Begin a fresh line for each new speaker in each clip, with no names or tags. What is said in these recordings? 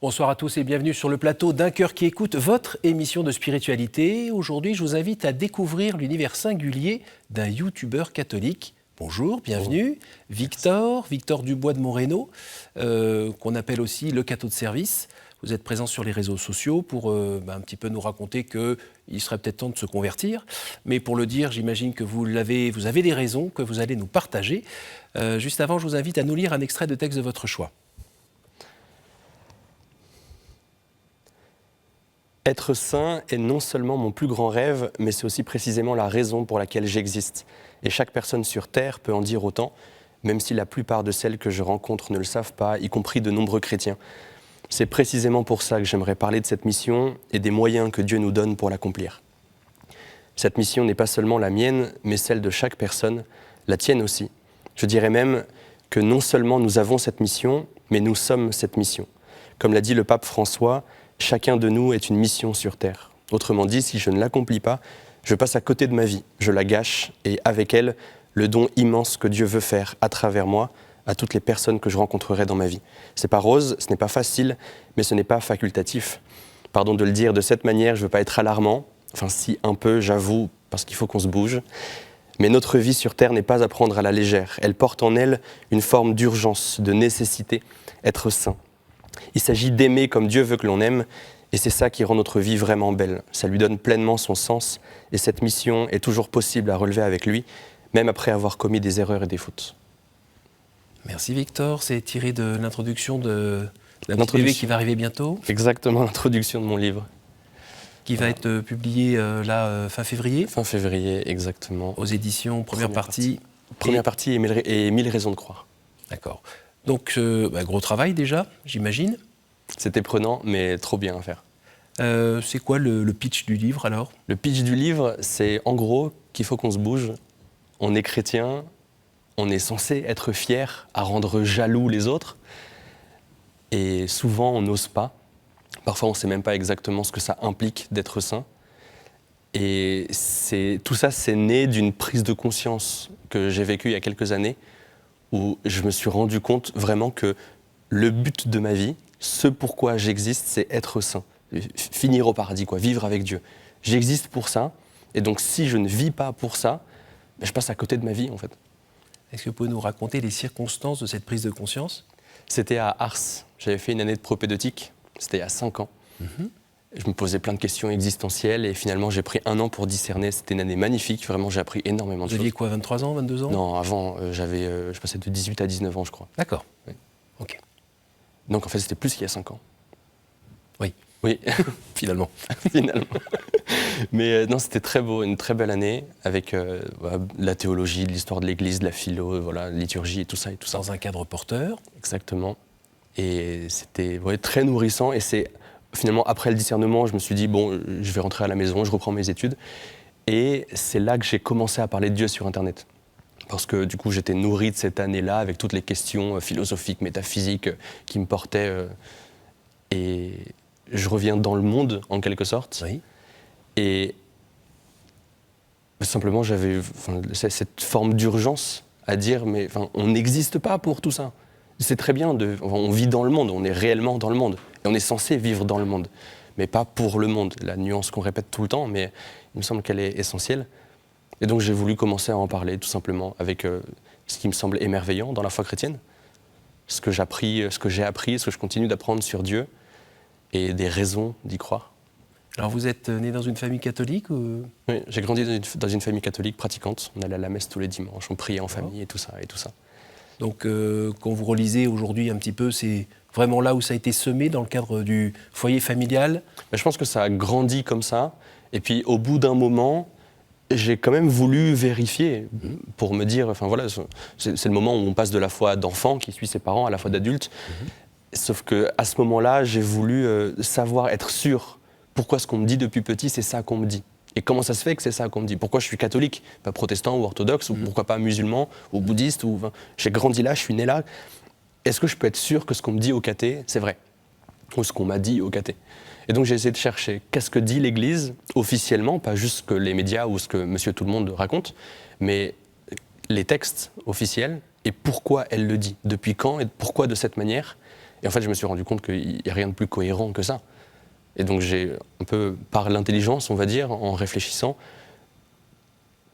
Bonsoir à tous et bienvenue sur le plateau d'Un cœur qui écoute, votre émission de spiritualité. Aujourd'hui, je vous invite à découvrir l'univers singulier d'un youtubeur catholique. Bonjour, bienvenue. Victor Dubois de Moreno, qu'on appelle aussi le catho de service. Vous êtes présent sur les réseaux sociaux pour un petit peu nous raconter qu'il serait peut-être temps de se convertir. Mais pour le dire, j'imagine que vous avez des raisons que vous allez nous partager. Juste avant, je vous invite à nous lire un extrait de texte de votre choix.
Être saint est non seulement mon plus grand rêve, mais c'est aussi précisément la raison pour laquelle j'existe. Et chaque personne sur Terre peut en dire autant, même si la plupart de celles que je rencontre ne le savent pas, y compris de nombreux chrétiens. C'est précisément pour ça que j'aimerais parler de cette mission et des moyens que Dieu nous donne pour l'accomplir. Cette mission n'est pas seulement la mienne, mais celle de chaque personne, la tienne aussi. Je dirais même que non seulement nous avons cette mission, mais nous sommes cette mission. Comme l'a dit le pape François, chacun de nous est une mission sur Terre. Autrement dit, si je ne l'accomplis pas, je passe à côté de ma vie, je la gâche, et avec elle, le don immense que Dieu veut faire à travers moi, à toutes les personnes que je rencontrerai dans ma vie. C'est pas rose, ce n'est pas facile, mais ce n'est pas facultatif. Pardon de le dire de cette manière, je veux pas être alarmant, enfin si un peu, j'avoue, parce qu'il faut qu'on se bouge. Mais notre vie sur Terre n'est pas à prendre à la légère. Elle porte en elle une forme d'urgence, de nécessité, être saint. Il s'agit d'aimer comme Dieu veut que l'on aime, et c'est ça qui rend notre vie vraiment belle. Ça lui donne pleinement son sens, et cette mission est toujours possible à relever avec lui, même après avoir commis des erreurs et des fautes.
Merci Victor, c'est tiré de l'introduction de la petite BD qui va arriver bientôt.
Exactement, l'introduction de mon livre.
Qui va être publié fin février.
Fin février, exactement.
Aux éditions Première partie.
Première partie et 1000 raisons de croire.
D'accord. Donc, gros travail déjà, j'imagine.
C'était prenant, mais trop bien à faire.
C'est quoi le pitch du livre alors ?
Le pitch du livre, c'est en gros qu'il faut qu'on se bouge. On est chrétien, on est censé être fier, à rendre jaloux les autres. Et souvent, on n'ose pas. Parfois, on ne sait même pas exactement ce que ça implique d'être saint. Et tout ça, c'est né d'une prise de conscience que j'ai vécue il y a quelques années, où je me suis rendu compte vraiment que le but de ma vie, ce pourquoi j'existe, c'est être saint. Finir au paradis, vivre avec Dieu. J'existe pour ça, et donc si je ne vis pas pour ça, je passe à côté de ma vie en fait.
Est-ce que vous pouvez nous raconter les circonstances de cette prise de conscience ?
C'était à Ars, j'avais fait une année de propédeutique, c'était il y a 5 ans. Je me posais plein de questions existentielles et finalement j'ai pris 1 an pour discerner. C'était une année magnifique, vraiment j'ai appris énormément de choses.
Vous aviez quoi, 23 ans, 22 ans ?
Non, avant je passais de 18 à 19 ans je crois.
D'accord,
oui.
Ok.
Donc en fait c'était plus qu'il y a 5 ans.
Oui, finalement.
Finalement. Mais non, c'était très beau, une très belle année avec la théologie, l'histoire de l'Église, de la philo, liturgie et tout ça.
Dans un cadre porteur.
Exactement. Et c'était très nourrissant et c'est... Finalement, après le discernement, je me suis dit, bon, je vais rentrer à la maison, je reprends mes études. Et c'est là que j'ai commencé à parler de Dieu sur Internet. Parce que du coup, j'étais nourri de cette année-là avec toutes les questions philosophiques, métaphysiques qui me portaient. Et je reviens dans le monde, en quelque sorte.
Oui.
Et simplement, j'avais cette forme d'urgence à dire, mais on n'existe pas pour tout ça. C'est très bien, on vit dans le monde, on est réellement dans le monde. Et on est censé vivre dans le monde, mais pas pour le monde. La nuance qu'on répète tout le temps, mais il me semble qu'elle est essentielle. Et donc j'ai voulu commencer à en parler, tout simplement, avec ce qui me semble émerveillant dans la foi chrétienne. Ce que j'ai appris, ce que je continue d'apprendre sur Dieu, et des raisons d'y croire.
Alors vous êtes né dans une famille catholique ou...
Oui, j'ai grandi dans une famille catholique pratiquante. On allait à la messe tous les dimanches, on priait en famille et tout ça.
Donc, quand vous relisez aujourd'hui un petit peu, c'est vraiment là où ça a été semé dans le cadre du foyer familial ?
Je pense que ça a grandi comme ça. Et puis, au bout d'un moment, j'ai quand même voulu vérifier pour me dire, c'est le moment où on passe de la foi d'enfant qui suit ses parents à la foi d'adulte. Sauf qu'à ce moment-là, j'ai voulu savoir, être sûr. Pourquoi ce qu'on me dit depuis petit, c'est ça qu'on me dit ? Et comment ça se fait que c'est ça qu'on me dit ? Pourquoi je suis catholique, pas protestant ou orthodoxe, ou pourquoi pas musulman ou bouddhiste j'ai grandi là, je suis né là. Est-ce que je peux être sûr que ce qu'on me dit au caté, c'est vrai ? Ou ce qu'on m'a dit au caté ? Et donc j'ai essayé de chercher qu'est-ce que dit l'Église officiellement, pas juste ce que les médias ou ce que Monsieur Tout-le-Monde raconte, mais les textes officiels et pourquoi elle le dit, depuis quand et pourquoi de cette manière. Et en fait, je me suis rendu compte qu'il n'y a rien de plus cohérent que ça. Et donc, j'ai un peu, par l'intelligence, on va dire, en réfléchissant,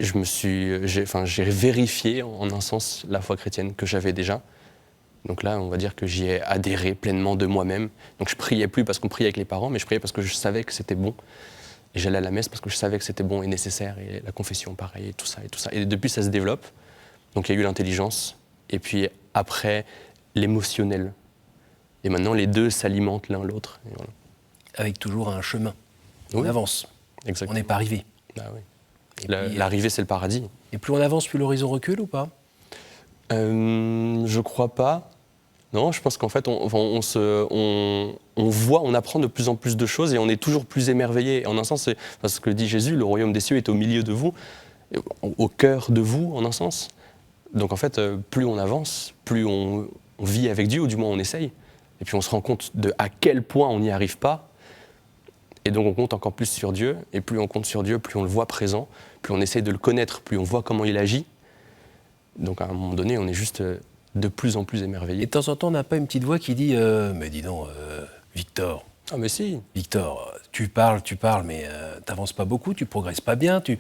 j'ai vérifié, en un sens, la foi chrétienne que j'avais déjà. Donc là, on va dire que j'y ai adhéré pleinement de moi-même. Donc je priais plus parce qu'on priait avec les parents, mais je priais parce que je savais que c'était bon. Et j'allais à la messe parce que je savais que c'était bon et nécessaire. Et la confession, pareil, et tout ça, et tout ça. Et depuis, ça se développe. Donc il y a eu l'intelligence. Et puis après, l'émotionnel. Et maintenant, les deux s'alimentent l'un l'autre. Et voilà.
Avec toujours un chemin. On avance.
Exactement.
On n'est pas arrivé.
Ah oui. L'arrivée, c'est le paradis.
Et plus on avance, plus l'horizon recule ou pas?
Je crois pas. Non, je pense qu'en fait, on voit, on apprend de plus en plus de choses et on est toujours plus émerveillé. En un sens, c'est ce que dit Jésus, le royaume des cieux est au milieu de vous, au cœur de vous, en un sens. Donc en fait, plus on avance, plus on vit avec Dieu, ou du moins on essaye. Et puis on se rend compte de à quel point on n'y arrive pas. Et donc on compte encore plus sur Dieu. Et plus on compte sur Dieu, plus on le voit présent, plus on essaye de le connaître, plus on voit comment il agit. Donc à un moment donné, on est juste de plus en plus émerveillé.
Et de temps en temps, on n'a pas une petite voix qui dit mais dis donc, Victor.
Ah mais si.
Victor, tu parles, mais t'avances pas beaucoup, tu progresses pas bien, tu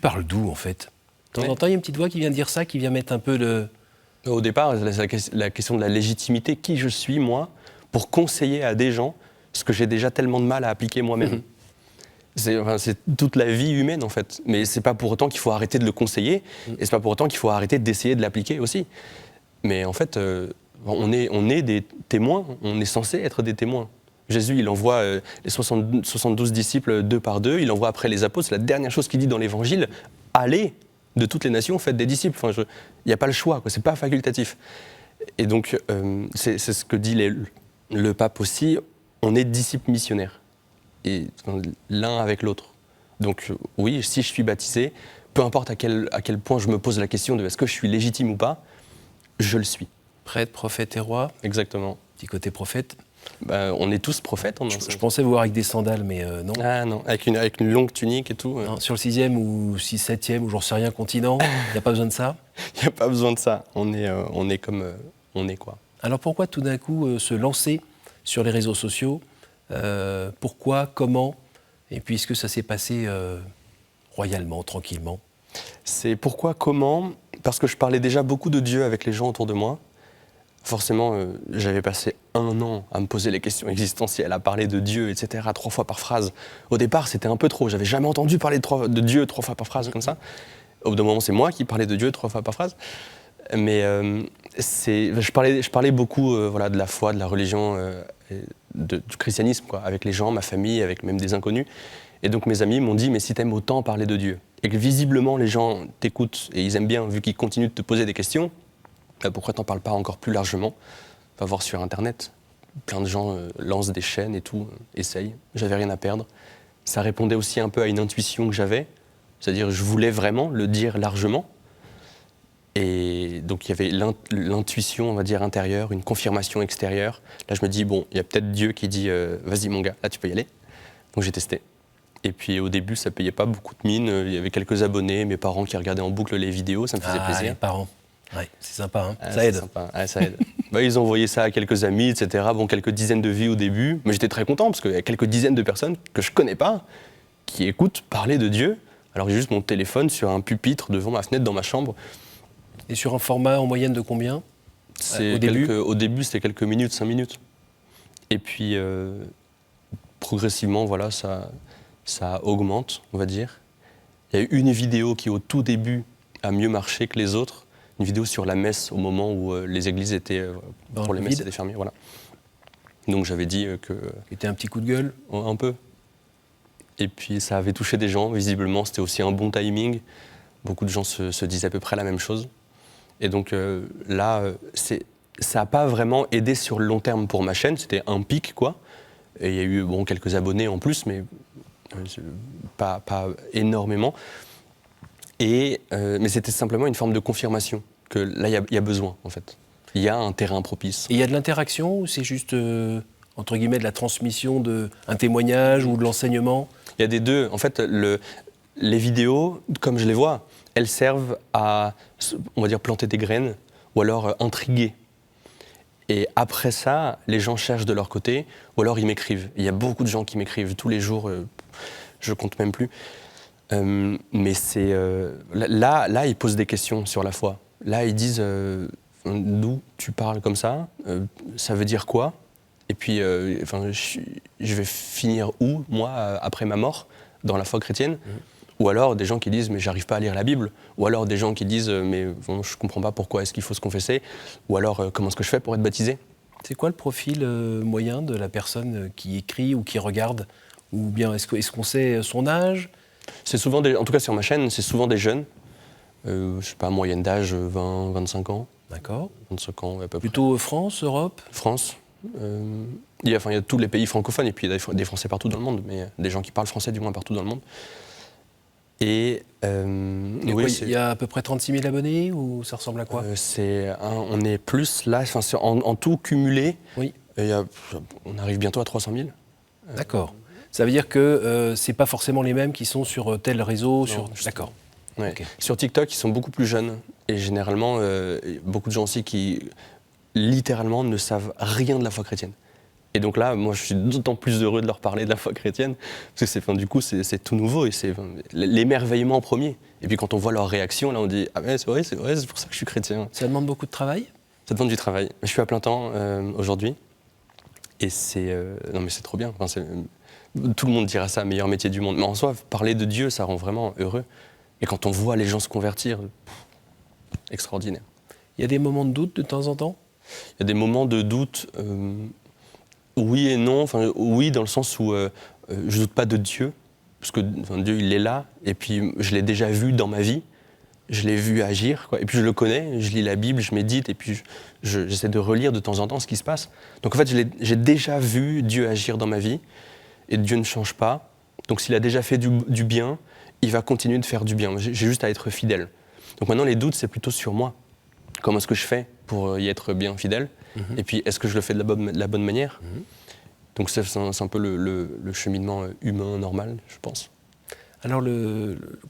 parles d'où en fait? De temps en temps, il y a une petite voix qui vient dire ça, qui vient mettre un peu de...
Au départ, c'est la question de la légitimité. Qui je suis, moi, pour conseiller à des gens ce que j'ai déjà tellement de mal à appliquer moi-même. C'est toute la vie humaine, en fait. Mais c'est pas pour autant qu'il faut arrêter de le conseiller, et c'est pas pour autant qu'il faut arrêter d'essayer de l'appliquer aussi. Mais en fait, on est des témoins, on est censé être des témoins. Jésus, il envoie les 72 disciples deux par deux, il envoie après les apôtres, c'est la dernière chose qu'il dit dans l'Évangile, allez de toutes les nations, faites des disciples. Enfin, il n'y a pas le choix, quoi. C'est pas facultatif. Et donc, c'est ce que dit le pape aussi, on est disciples missionnaires. Et l'un avec l'autre. Donc oui, si je suis baptisé, peu importe à quel point je me pose la question de est-ce que je suis légitime ou pas, je le suis.
Prêtre, prophète et roi.
Exactement.
Petit côté prophète.
On est tous prophètes.
Je pensais vous voir avec des sandales, mais non.
Ah non, avec une longue tunique et tout.
Non, sur le 6e ou 6-7e, ou j'en sais rien, continent, il n'y a pas besoin de ça?
Il n'y a pas besoin de ça. On est comme on est, quoi.
Alors pourquoi tout d'un coup se lancer sur les réseaux sociaux? Pourquoi, comment, et puis est-ce que ça s'est passé royalement, tranquillement?
C'est pourquoi, comment, parce que je parlais déjà beaucoup de Dieu avec les gens autour de moi. Forcément, j'avais passé 1 an à me poser les questions existentielles, à parler de Dieu, etc., 3 fois par phrase. Au départ, c'était un peu trop, j'avais jamais entendu parler de Dieu 3 fois par phrase comme ça. Au bout d'un moment, c'est moi qui parlais de Dieu 3 fois par phrase. Mais je parlais beaucoup de la foi, de la religion, du christianisme, quoi, avec les gens, ma famille, avec même des inconnus. Et donc mes amis m'ont dit, mais si t'aimes autant parler de Dieu, et que visiblement les gens t'écoutent, et ils aiment bien, vu qu'ils continuent de te poser des questions, pourquoi t'en parles pas encore plus largement? Va voir sur Internet, plein de gens lancent des chaînes et tout, essayent, j'avais rien à perdre. Ça répondait aussi un peu à une intuition que j'avais, c'est-à-dire je voulais vraiment le dire largement. Et donc il y avait l'intuition, on va dire, intérieure, une confirmation extérieure. Là, je me dis, bon, il y a peut-être Dieu qui dit, vas-y mon gars, là tu peux y aller. Donc j'ai testé. Et puis au début, ça payait pas beaucoup de mine. Il y avait quelques abonnés, mes parents qui regardaient en boucle les vidéos, ça me faisait plaisir.
Les parents, ouais, c'est sympa, hein.
Ah,
ça aide.
Sympa. Ah, ça aide. Ils envoyaient ça à quelques amis, etc. Bon, quelques dizaines de vies au début, mais j'étais très content parce qu'il y a quelques dizaines de personnes que je connais pas qui écoutent parler de Dieu. Alors j'ai juste mon téléphone sur un pupitre devant ma fenêtre dans ma chambre.
Et sur un format en moyenne de combien au début?
Au début, c'était quelques minutes, 5 minutes. Et puis, progressivement, voilà, ça augmente, on va dire. Il y a eu une vidéo qui, au tout début, a mieux marché que les autres. Une vidéo sur la messe, au moment où les églises étaient, pour les messes, étaient fermées. Voilà. Donc j'avais dit que...
C'était un petit coup de gueule?
Un peu. Et puis, ça avait touché des gens, visiblement. C'était aussi un bon timing. Beaucoup de gens se disaient à peu près la même chose. Et donc là, ça n'a pas vraiment aidé sur le long terme pour ma chaîne. C'était un pic, quoi. Et il y a eu quelques abonnés en plus, mais pas énormément. Mais c'était simplement une forme de confirmation que là, il y a besoin, en fait. Il y a un terrain propice.
Et il y a de l'interaction ou c'est juste, entre guillemets, de la transmission d'un témoignage ou de l'enseignement? Il
y a des deux. En fait, les vidéos, comme je les vois, elles servent à, on va dire, planter des graines ou alors intriguer. Et après ça, les gens cherchent de leur côté, ou alors ils m'écrivent. Il y a beaucoup de gens qui m'écrivent tous les jours, je compte même plus. Mais c'est là, ils posent des questions sur la foi. Là, ils disent d'où tu parles comme ça veut dire quoi? Et puis, je vais finir où, moi, après ma mort, dans la foi chrétienne? Ou alors des gens qui disent mais j'arrive pas à lire la Bible, ou alors des gens qui disent mais bon, je comprends pas pourquoi est-ce qu'il faut se confesser, ou alors comment est-ce que je fais pour être baptisé.
C'est quoi le profil moyen de la personne qui écrit ou qui regarde? Ou bien est-ce qu'on sait son âge?
C'est souvent en tout cas sur ma chaîne, c'est souvent des jeunes, je sais pas, moyenne d'âge 20, 25 ans.
D'accord.
25 ans à peu près.
Plutôt France, Europe?
France. Il y a tous les pays francophones et puis il y a des Français partout dans le monde, mais des gens qui parlent français du moins partout dans le monde. Et oui,
il y a à peu près 36 000 abonnés ou ça ressemble à quoi?
On est plus là, en tout cumulé,
oui.
On arrive bientôt à 300 000.
D'accord. Ça veut dire que ce n'est pas forcément les mêmes qui sont sur tel réseau? D'accord.
Ouais.
Okay.
Sur TikTok, ils sont beaucoup plus jeunes. Et généralement, beaucoup de gens aussi qui, littéralement, ne savent rien de la foi chrétienne. Et donc là, moi, je suis d'autant plus heureux de leur parler de la foi chrétienne, parce que du coup, c'est tout nouveau et c'est l'émerveillement en premier. Et puis quand on voit leur réaction, là, on dit « Ah ouais, c'est vrai, c'est pour ça que je suis chrétien. »
Ça demande beaucoup de travail?
Ça demande du travail. Je suis à plein temps aujourd'hui. Et non mais c'est trop bien. Tout le monde dira ça, meilleur métier du monde. Mais en soi, parler de Dieu, ça rend vraiment heureux. Et quand on voit les gens se convertir, extraordinaire.
Il y a des moments de doute de temps en temps?
Il y a des moments de doute, oui et non. Oui, dans le sens où je ne doute pas de Dieu, parce que Dieu, il est là, et puis je l'ai déjà vu dans ma vie, je l'ai vu agir, quoi. Et puis je le connais, je lis la Bible, je médite, et puis j'essaie de relire de temps en temps ce qui se passe. Donc en fait, j'ai déjà vu Dieu agir dans ma vie, et Dieu ne change pas. Donc s'il a déjà fait du bien, il va continuer de faire du bien. J'ai juste à être fidèle. Donc maintenant, les doutes, c'est plutôt sur moi. Comment est-ce que je fais pour y être bien fidèle? Et puis, est-ce que je le fais de la bonne manière? Donc c'est un peu le cheminement humain normal, je pense.
Alors,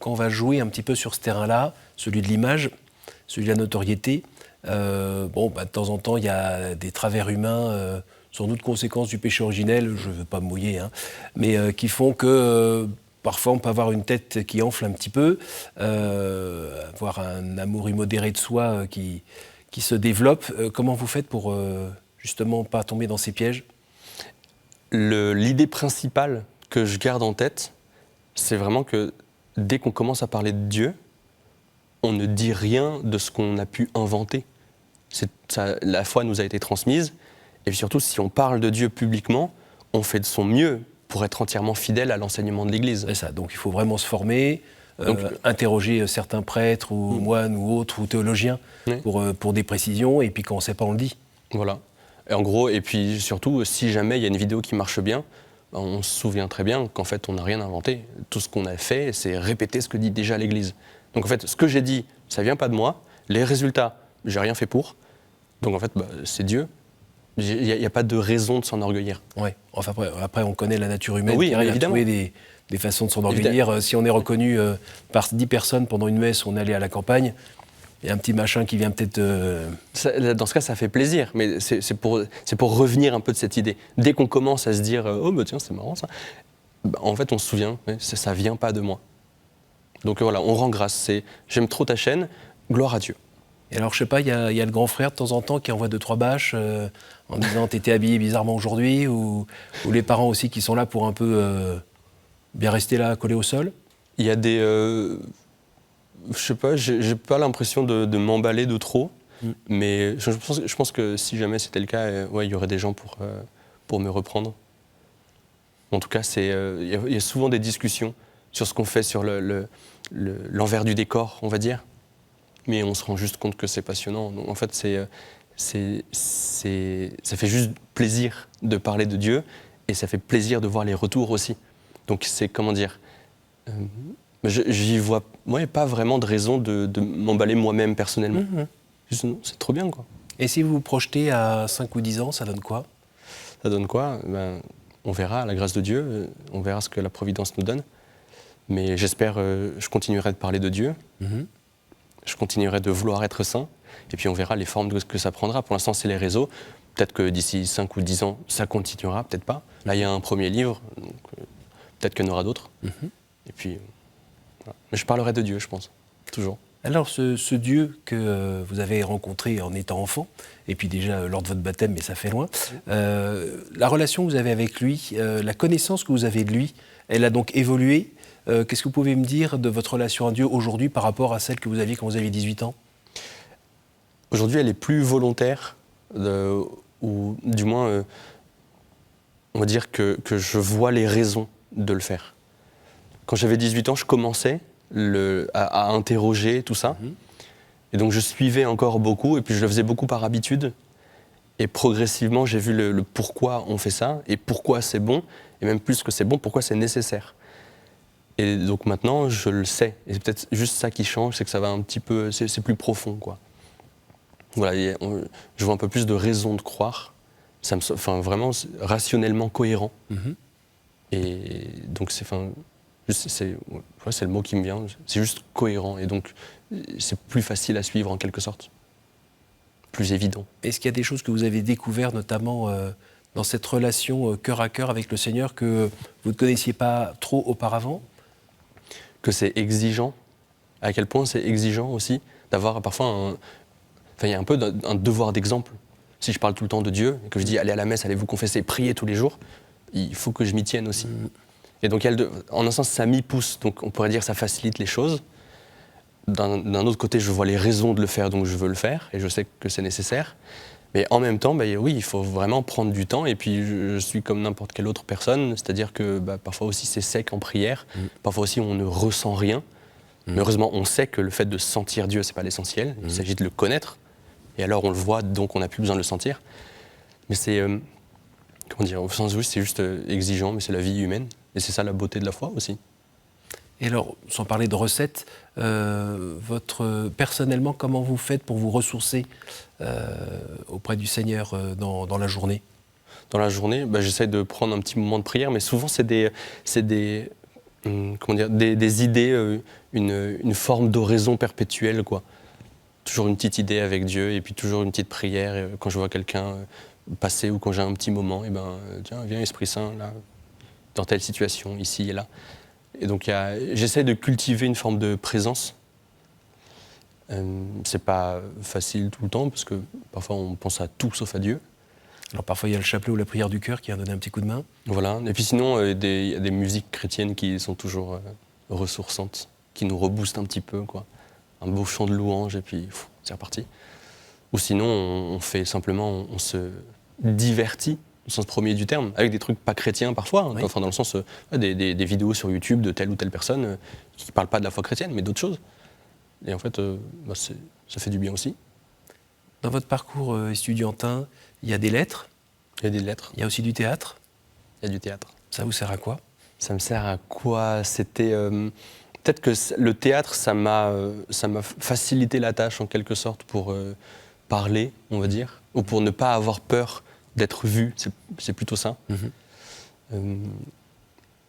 quand on va jouer un petit peu sur ce terrain-là, celui de l'image, celui de la notoriété, de temps en temps, il y a des travers humains, sans doute conséquences du péché originel, je ne veux pas me mouiller, mais qui font que parfois on peut avoir une tête qui enfle un petit peu, avoir un amour immodéré de soi qui se développe. Comment vous faites pour justement pas tomber dans ces pièges?
L'idée principale que je garde en tête, c'est vraiment que dès qu'on commence à parler de Dieu, on ne dit rien de ce qu'on a pu inventer. La foi nous a été transmise, et puis surtout, si on parle de Dieu publiquement, on fait de son mieux pour être entièrement fidèle à l'enseignement de l'Église.
C'est ça, donc il faut vraiment se former, interroger certains prêtres ou moines ou autres, ou théologiens, pour des précisions, et puis quand on ne sait pas, on le dit.
Voilà. Et en gros, et puis surtout, si jamais il y a une vidéo qui marche bien, on se souvient très bien qu'en fait, on n'a rien inventé. Tout ce qu'on a fait, c'est répéter ce que dit déjà l'Église. Donc en fait, ce que j'ai dit, ça ne vient pas de moi. Les résultats, j'ai rien fait pour. Donc en fait, c'est Dieu. Il n'y a pas de raison de s'enorgueillir.
Oui, enfin, après, on connaît la nature humaine,
oui,
qui arrive à trouver des façons de s'enorgueillir. Si on est reconnu par 10 personnes pendant une messe, on est allé à la campagne, il y a un petit machin qui vient peut-être...
Dans ce cas, ça fait plaisir, mais c'est pour revenir un peu de cette idée. Dès qu'on commence à se dire « Oh, tiens, c'est marrant ça », en fait, on se souvient, ça ne vient pas de moi. Donc voilà, on rend grâce. J'aime trop ta chaîne, gloire à Dieu.
Et alors, je sais pas, il y a le grand frère de temps en temps qui envoie 2-3 bâches en disant « T'étais habillé bizarrement aujourd'hui » ou les parents aussi qui sont là pour un peu bien rester là, collés au sol.
Il y a des... je sais pas, j'ai pas l'impression de m'emballer de trop, mais je pense que si jamais c'était le cas, il y aurait des gens pour me reprendre. En tout cas, il y a souvent des discussions sur ce qu'on fait, sur l'envers du décor, on va dire. Mais on se rend juste compte que c'est passionnant. Donc, en fait, ça fait juste plaisir de parler de Dieu et ça fait plaisir de voir les retours aussi. Donc c'est, comment dire, j'y vois pas vraiment de raison de m'emballer moi-même personnellement. Juste, c'est trop bien, quoi.
Et si vous vous projetez à 5 ou 10 ans, ça donne quoi?
Ça donne quoi? On verra, à la grâce de Dieu, on verra ce que la Providence nous donne. Mais j'espère, je continuerai de parler de Dieu. Je continuerai de vouloir être saint, et puis on verra les formes que ça prendra. Pour l'instant, c'est les réseaux. peut-être que d'ici 5 ou 10 ans, ça continuera, peut-être pas. Là, il y a un premier livre, donc, peut-être qu'il y en aura d'autres. Et puis, voilà. Mais je parlerai de Dieu, je pense, toujours.
Alors, ce Dieu que vous avez rencontré en étant enfant, et puis déjà lors de votre baptême, mais ça fait loin, la relation que vous avez avec lui, la connaissance que vous avez de lui, elle a donc évolué. Qu'est-ce que vous pouvez me dire de votre relation à Dieu aujourd'hui par rapport à celle que vous aviez quand vous aviez 18 ans ?
Aujourd'hui, elle est plus volontaire, ou du moins, on va dire que je vois les raisons de le faire. Quand j'avais 18 ans, je commençais à interroger tout ça. Et donc je suivais encore beaucoup, et puis je le faisais beaucoup par habitude. Et progressivement, j'ai vu le pourquoi on fait ça, et pourquoi c'est bon, et même plus que c'est bon, pourquoi c'est nécessaire. Et donc maintenant, je le sais. Et c'est peut-être juste ça qui change, c'est que ça va un petit peu, c'est plus profond, quoi. Voilà, je vois un peu plus de raisons de croire. Ça me, vraiment rationnellement cohérent. Et donc c'est le mot qui me vient. C'est juste cohérent, et donc c'est plus facile à suivre en quelque sorte, plus évident.
Est-ce qu'il y a des choses que vous avez découvertes, notamment dans cette relation cœur à cœur avec le Seigneur, que vous ne connaissiez pas trop auparavant ?
Que c'est exigeant, à quel point c'est exigeant aussi d'avoir parfois il y a un peu un devoir d'exemple. Si je parle tout le temps de Dieu, et que je dis allez à la messe, allez vous confesser, priez tous les jours, il faut que je m'y tienne aussi. Et donc en un sens, ça m'y pousse, donc on pourrait dire que ça facilite les choses. D'un autre côté, je vois les raisons de le faire, donc je veux le faire, et je sais que c'est nécessaire. Mais en même temps, oui, il faut vraiment prendre du temps, et puis je suis comme n'importe quelle autre personne, c'est-à-dire que parfois aussi c'est sec en prière, parfois aussi on ne ressent rien. Mais heureusement, on sait que le fait de sentir Dieu, c'est pas l'essentiel, il s'agit de le connaître, et alors on le voit, donc on n'a plus besoin de le sentir. Mais c'est, comment dire, au sens où c'est juste exigeant, mais c'est la vie humaine, et c'est ça la beauté de la foi aussi.
Et alors, sans parler de recettes, personnellement, comment vous faites pour vous ressourcer auprès du Seigneur dans la journée ?
Dans la journée, j'essaie de prendre un petit moment de prière, mais souvent c'est des idées, une forme d'oraison perpétuelle, quoi. Toujours une petite idée avec Dieu, et puis toujours une petite prière. Et quand je vois quelqu'un passer, ou quand j'ai un petit moment, tiens, viens Esprit Saint, là, dans telle situation, ici et là. Et donc j'essaie de cultiver une forme de présence. C'est pas facile tout le temps, parce que parfois on pense à tout sauf à Dieu.
Alors parfois il y a le chapelet ou la prière du cœur qui vient donner un petit coup de main.
Voilà, et puis sinon il y a des musiques chrétiennes qui sont toujours ressourçantes, qui nous reboostent un petit peu, quoi. Un beau chant de louange, et puis c'est reparti. Ou sinon on fait simplement, on se divertit, au sens premier du terme, avec des trucs pas chrétiens parfois, hein, enfin dans le sens des vidéos sur YouTube de telle ou telle personne qui ne parlent pas de la foi chrétienne, mais d'autres choses. Et en fait, ça fait du bien aussi.
Dans votre parcours estudiantin, il y a des lettres.
Il y a des lettres.
Il y a aussi du théâtre.
Il y a du théâtre.
Ça vous sert à quoi ?
Ça me sert à quoi ? C'était peut-être que le théâtre, ça m'a facilité la tâche en quelque sorte pour parler, on va dire, ou pour ne pas avoir peur d'être vu. C'est plutôt ça.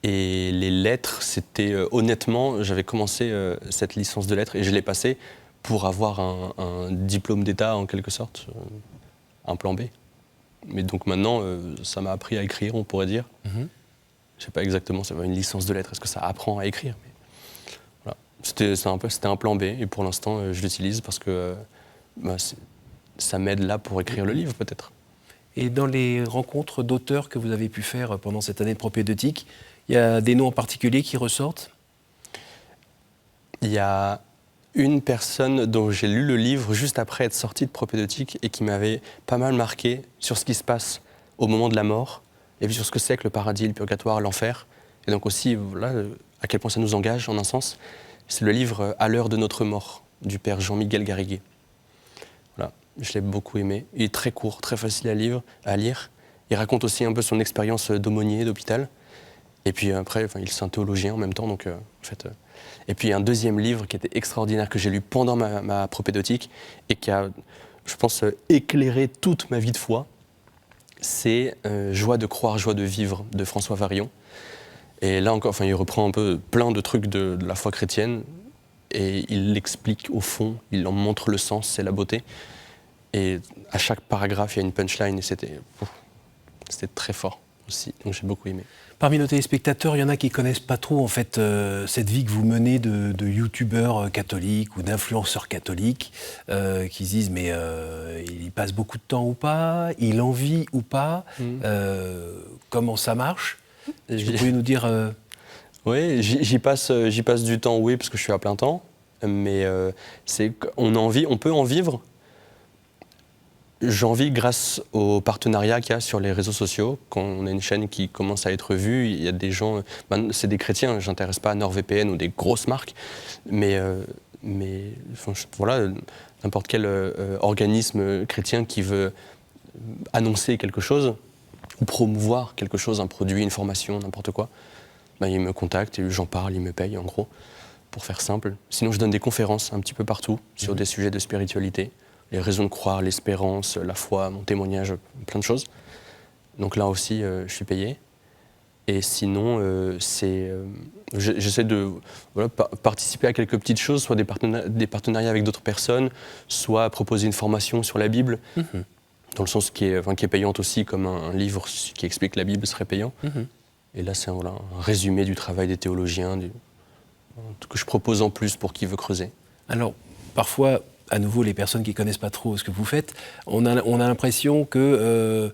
Et les lettres, c'était honnêtement, j'avais commencé cette licence de lettres et je l'ai passée pour avoir un diplôme d'État en quelque sorte, un plan B. Mais donc maintenant, ça m'a appris à écrire, on pourrait dire. Je ne sais pas exactement, ça va une licence de lettres, est-ce que ça apprend à écrire ? Mais voilà. C'était un plan B, et pour l'instant, je l'utilise parce que ça m'aide là pour écrire le livre, peut-être.
Et dans les rencontres d'auteurs que vous avez pu faire pendant cette année de propédeutique, il y a des noms en particulier qui ressortent ?
Il y a une personne dont j'ai lu le livre juste après être sorti de propédeutique et qui m'avait pas mal marqué sur ce qui se passe au moment de la mort, et puis sur ce que c'est que le paradis, le purgatoire, l'enfer, et donc aussi voilà, à quel point ça nous engage en un sens. C'est le livre « À l'heure de notre mort » du père Jean-Miguel Garriguet. Voilà, je l'ai beaucoup aimé. Il est très court, très facile à lire. Il raconte aussi un peu son expérience d'aumônier, d'hôpital. Et puis après, il est un théologien en même temps, donc en fait. Et puis un deuxième livre qui était extraordinaire que j'ai lu pendant ma propédeutique et qui a, je pense, éclairé toute ma vie de foi. C'est Joie de croire, joie de vivre de François Varillon. Et là encore, il reprend un peu plein de trucs de la foi chrétienne et il l'explique au fond, il en montre le sens, c'est la beauté. Et à chaque paragraphe, il y a une punchline et c'était très fort aussi. Donc j'ai beaucoup aimé.
Parmi nos téléspectateurs, il y en a qui ne connaissent pas trop en fait, cette vie que vous menez de youtubeur catholique ou d'influenceur catholique, qui se disent mais il y passe beaucoup de temps ou pas, il en vit ou pas, comment ça marche? Vous pouvez nous dire
Oui, j'y passe du temps, oui, parce que je suis à plein temps, mais on peut en vivre. J'en vis grâce au partenariat qu'il y a sur les réseaux sociaux. Quand on a une chaîne qui commence à être vue, il y a des gens, c'est des chrétiens, je n'intéresse pas à NordVPN ou des grosses marques, mais voilà, n'importe quel organisme chrétien qui veut annoncer quelque chose ou promouvoir quelque chose, un produit, une formation, n'importe quoi, il me contacte et j'en parle, il me paye en gros, pour faire simple. Sinon je donne des conférences un petit peu partout sur des sujets de spiritualité. Les raisons de croire, l'espérance, la foi, mon témoignage, plein de choses. Donc là aussi, je suis payé. Et sinon, j'essaie de participer à quelques petites choses, soit des partenariats avec d'autres personnes, soit proposer une formation sur la Bible, dans le sens qui est payante aussi, comme un livre qui explique la Bible serait payant. Et là, c'est un résumé du travail des théologiens, que je propose en plus pour qui veut creuser.
Alors, parfois, à nouveau, les personnes qui ne connaissent pas trop ce que vous faites, on a l'impression que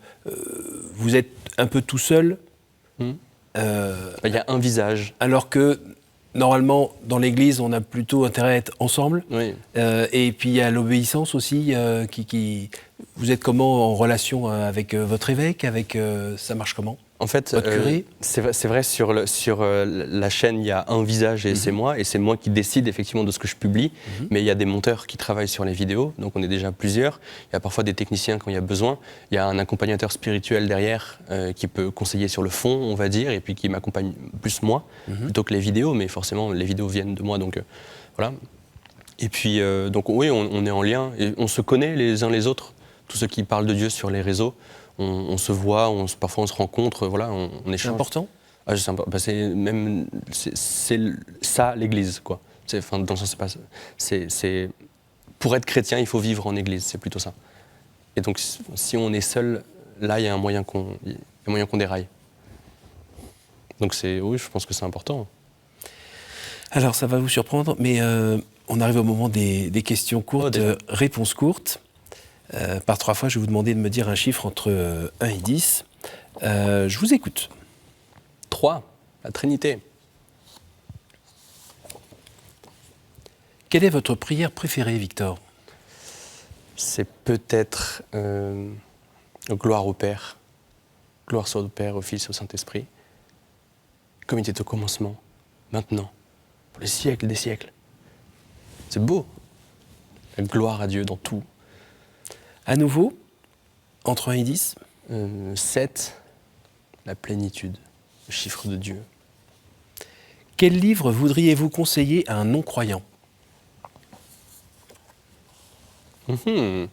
vous êtes un peu tout seul.
Il y a un visage.
Alors que, normalement, dans l'Église, on a plutôt intérêt à être ensemble.
Oui.
Et puis, il y a l'obéissance aussi. Vous êtes comment en relation avec votre évêque, ça marche comment? En fait,
c'est vrai, sur la chaîne, il y a un visage et c'est moi qui décide effectivement de ce que je publie, mais il y a des monteurs qui travaillent sur les vidéos, donc on est déjà plusieurs. Il y a parfois des techniciens quand il y a besoin. Il y a un accompagnateur spirituel derrière qui peut conseiller sur le fond, on va dire, et puis qui m'accompagne plus moi, plutôt que les vidéos, mais forcément les vidéos viennent de moi, donc voilà. Et puis, donc oui, on est en lien, et on se connaît les uns les autres, tous ceux qui parlent de Dieu sur les réseaux. On se voit, parfois on se rencontre, voilà, on échange.
C'est important?
C'est ça l'Église, quoi. Dans le sens, c'est pour être chrétien, il faut vivre en Église, c'est plutôt ça. Et donc, si on est seul, là, il y a un moyen qu'on déraille. Donc, oui, je pense que c'est important.
Alors, ça va vous surprendre, mais on arrive au moment des questions courtes, réponses courtes. Par 3 fois, je vais vous demander de me dire un chiffre entre 1 et 10. Je vous écoute.
3, la Trinité.
Quelle est votre prière préférée, Victor?
C'est peut-être gloire au Père, gloire soit au Père, au Fils, au Saint-Esprit, comme il était au commencement, maintenant, pour les siècles des siècles. C'est beau, la gloire à Dieu dans tout.
À nouveau, entre 1 et 10
7, la plénitude, le chiffre de Dieu.
Quel livre voudriez-vous conseiller à un non-croyant?
Il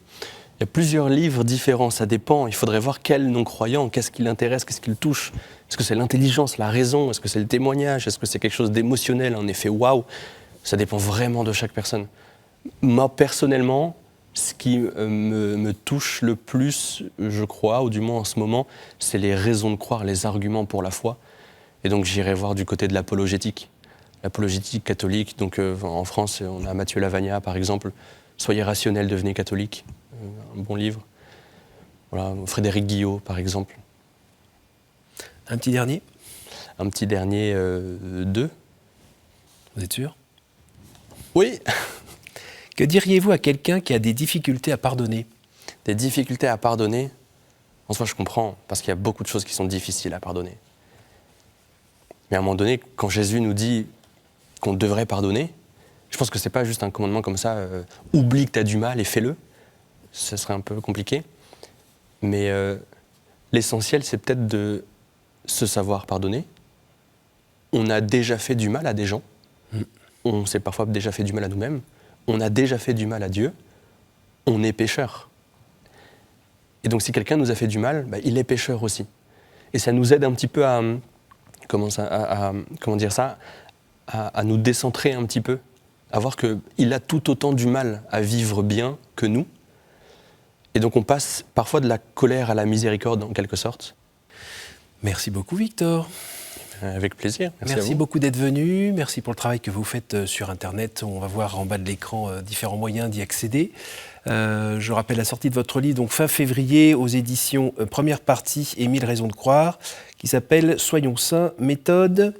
y a plusieurs livres différents, ça dépend. Il faudrait voir quel non-croyant, qu'est-ce qui l'intéresse, qu'est-ce qui le touche. Est-ce que c'est l'intelligence, la raison? Est-ce que c'est le témoignage? Est-ce que c'est quelque chose d'émotionnel, un effet waouh? Ça dépend vraiment de chaque personne. Moi, personnellement, ce qui me touche le plus, je crois, ou du moins en ce moment, c'est les raisons de croire, les arguments pour la foi. Et donc j'irai voir du côté de l'apologétique. L'apologétique catholique, donc en France, on a Mathieu Lavagna par exemple, « Soyez rationnel, devenez catholique », un bon livre. Voilà, Frédéric Guillot par exemple.
Un petit dernier?
Un petit dernier, 2.
Vous êtes sûr?
Oui.
Que diriez-vous à quelqu'un qui a des difficultés à pardonner?
Des difficultés à pardonner? En soi, je comprends, parce qu'il y a beaucoup de choses qui sont difficiles à pardonner. Mais à un moment donné, quand Jésus nous dit qu'on devrait pardonner, je pense que c'est pas juste un commandement comme ça, oublie que tu as du mal et fais-le. Ce serait un peu compliqué. Mais l'essentiel, c'est peut-être de se savoir pardonner. On a déjà fait du mal à des gens. On s'est parfois déjà fait du mal à nous-mêmes. On a déjà fait du mal à Dieu. On est pécheur. Et donc si quelqu'un nous a fait du mal, il est pécheur aussi. Et ça nous aide un petit peu à nous décentrer un petit peu, à voir qu'il a tout autant du mal à vivre bien que nous. Et donc on passe parfois de la colère à la miséricorde en quelque sorte.
Merci beaucoup Victor.
Avec plaisir. Merci à
Merci
vous.
beaucoup d'être venu. Merci pour le travail que vous faites sur Internet. On va voir en bas de l'écran différents moyens d'y accéder. Je rappelle la sortie de votre livre, donc fin février, aux éditions Première Partie et 1000 raisons de croire, qui s'appelle Soyons saints, méthode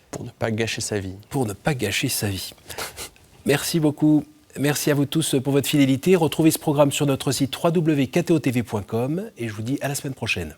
Pour ne pas gâcher sa vie.
pour ne pas gâcher sa vie. Merci beaucoup. Merci à vous tous pour votre fidélité. Retrouvez ce programme sur notre site www.ktotv.com et je vous dis à la semaine prochaine.